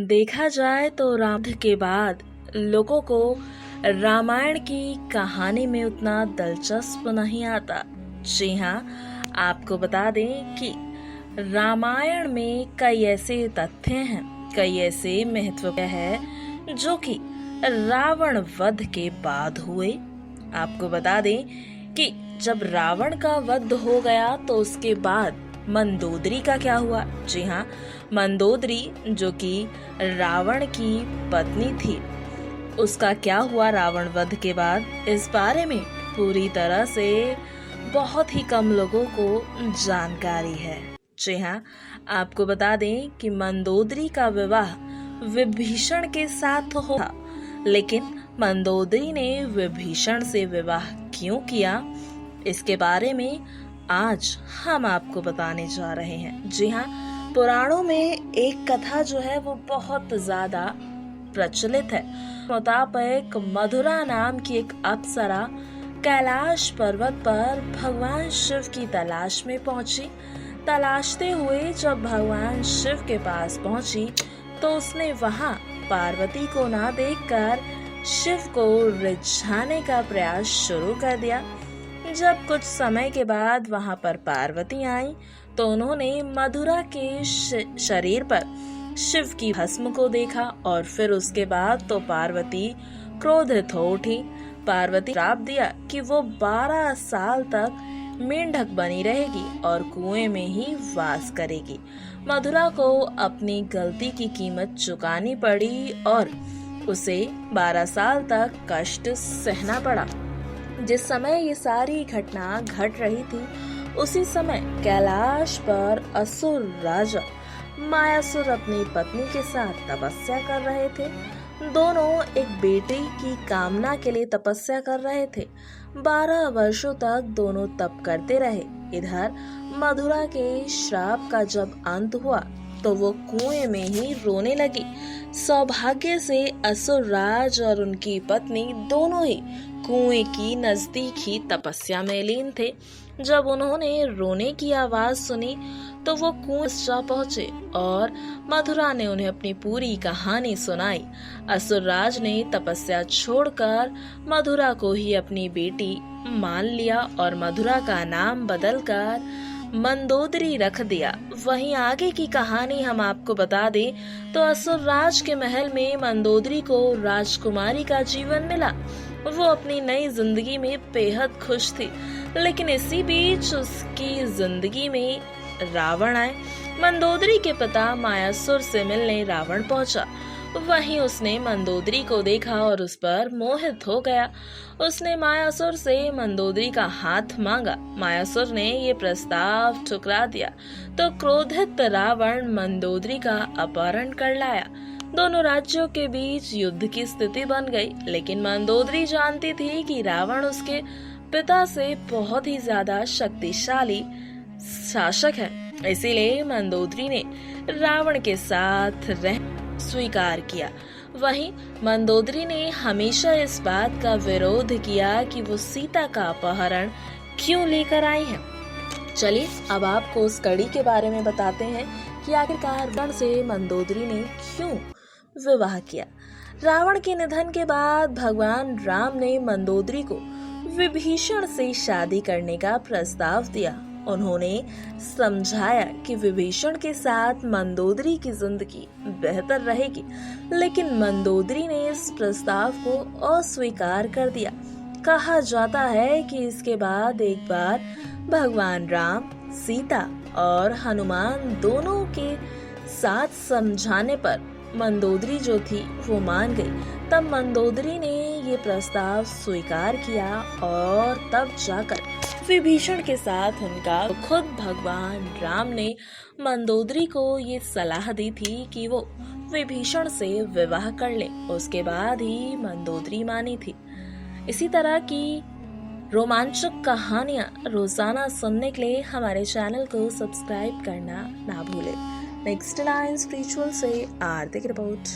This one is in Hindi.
देखा जाए तो रामायण के बाद लोगों को रामायण की कहानी में उतना दिलचस्प नहीं आता। जी हाँ, आपको बता दें कि रामायण में कई ऐसे तथ्य हैं, कई ऐसे महत्व है जो कि रावण वध के बाद हुए। आपको बता दें कि जब रावण का वध हो गया तो उसके बाद मंदोदरी का क्या हुआ। जी हाँ, मंदोदरी जो कि रावण की पत्नी थी, उसका क्या हुआ रावण वध के बाद, इस बारे में पूरी तरह से बहुत ही कम लोगों को जानकारी है। जी हाँ, आपको बता दें कि मंदोदरी का विवाह विभीषण के साथ हुआ, लेकिन मंदोदरी ने विभीषण से विवाह क्यों किया, इसके बारे में आज हम आपको बताने जा रहे हैं। जी हाँ, पुराणों में एक कथा जो है वो बहुत ज्यादा प्रचलित है। मुताबिक मधुरा नाम की एक अप्सरा कैलाश पर्वत पर भगवान शिव की तलाश में पहुंची। तलाशते हुए जब भगवान शिव के पास पहुंची तो उसने वहां पार्वती को ना देखकर शिव को रिझाने का प्रयास शुरू कर दिया। जब कुछ समय के बाद वहां पर पार्वती आई तो उन्होंने मधुरा के शरीर पर शिव की भस्म को देखा और फिर उसके बाद तो पार्वती क्रोधित हो उठी। पार्वती श्राप दिया कि वो 12 साल तक मेंढक बनी रहेगी और कुएं में ही वास करेगी। मधुरा को अपनी गलती की कीमत चुकानी पड़ी और उसे 12 साल तक कष्ट सहना पड़ा। जिस समय ये सारी घटना घट रही थी उसी समय कैलाश पर असुर राजा मायासुर अपनी पत्नी के साथ तपस्या कर रहे थे। दोनों एक बेटे की कामना के लिए तपस्या कर रहे थे। 12 वर्षों तक दोनों तप करते रहे। इधर मधुरा के श्राप का जब अंत हुआ तो वो कुएं में ही रोने लगी। सौभाग्य से असुरराज और उनकी पत्नी दोनों ही कुएं की नजदीक ही तपस्या में लीन थे। जब उन्होंने रोने की आवाज सुनी तो वो कुएं जा पहुंचे और मधुरा ने उन्हें अपनी पूरी कहानी सुनाई। असुरराज ने तपस्या छोड़कर मधुरा को ही अपनी बेटी मान लिया और मधुरा का नाम बदलकर मंदोदरी रख दिया। वहीं आगे की कहानी हम आपको बता दें तो असुरराज के महल में मंदोदरी को राजकुमारी का जीवन मिला। वो अपनी नई जिंदगी में बेहद खुश थी, लेकिन इसी बीच उसकी जिंदगी में रावण आए। मंदोदरी के पिता मायासुर से मिलने रावण पहुंचा। वहीं उसने मंदोदरी को देखा और उस पर मोहित हो गया। उसने मायासुर से मंदोदरी का हाथ मांगा। मायासुर ने ये प्रस्ताव ठुकरा दिया तो क्रोधित रावण मंदोदरी का अपहरण कर लाया। दोनों राज्यों के बीच युद्ध की स्थिति बन गई, लेकिन मंदोदरी जानती थी कि रावण उसके पिता से बहुत ही ज्यादा शक्तिशाली शासक है। इसीलिए मंदोदरी ने रावण के साथ रह स्वीकार किया। वहीं मंदोदरी ने हमेशा इस बात का विरोध किया कि वो सीता का अपहरण क्यों लेकर आई है। चलिए अब आपको उस कड़ी के बारे में बताते हैं कि आखिरकार रावण से मंदोदरी ने क्यों विवाह किया। रावण के निधन के बाद भगवान राम ने मंदोदरी को विभीषण से शादी करने का प्रस्ताव दिया। उन्होंने समझाया कि विभीषण के साथ मंदोदरी की जिंदगी बेहतर रहेगी, लेकिन मंदोदरी ने इस प्रस्ताव को अस्वीकार कर दिया। कहा जाता है कि इसके बाद एक बार भगवान राम, सीता और हनुमान दोनों के साथ समझाने पर मंदोदरी जो थी वो मान गई। तब मंदोदरी ने ये प्रस्ताव स्वीकार किया और तब जाकर विभीषण के साथ उनका खुद भगवान राम ने मंदोदरी को ये सलाह दी थी कि वो विभीषण से विवाह कर ले। उसके बाद ही मंदोदरी मानी थी। इसी तरह की रोमांचक कहानियां रोजाना सुनने के लिए हमारे चैनल को सब्सक्राइब करना ना भूलें। नेक्स्ट लाइन स्पिरिचुअल से आरती की रिपोर्ट।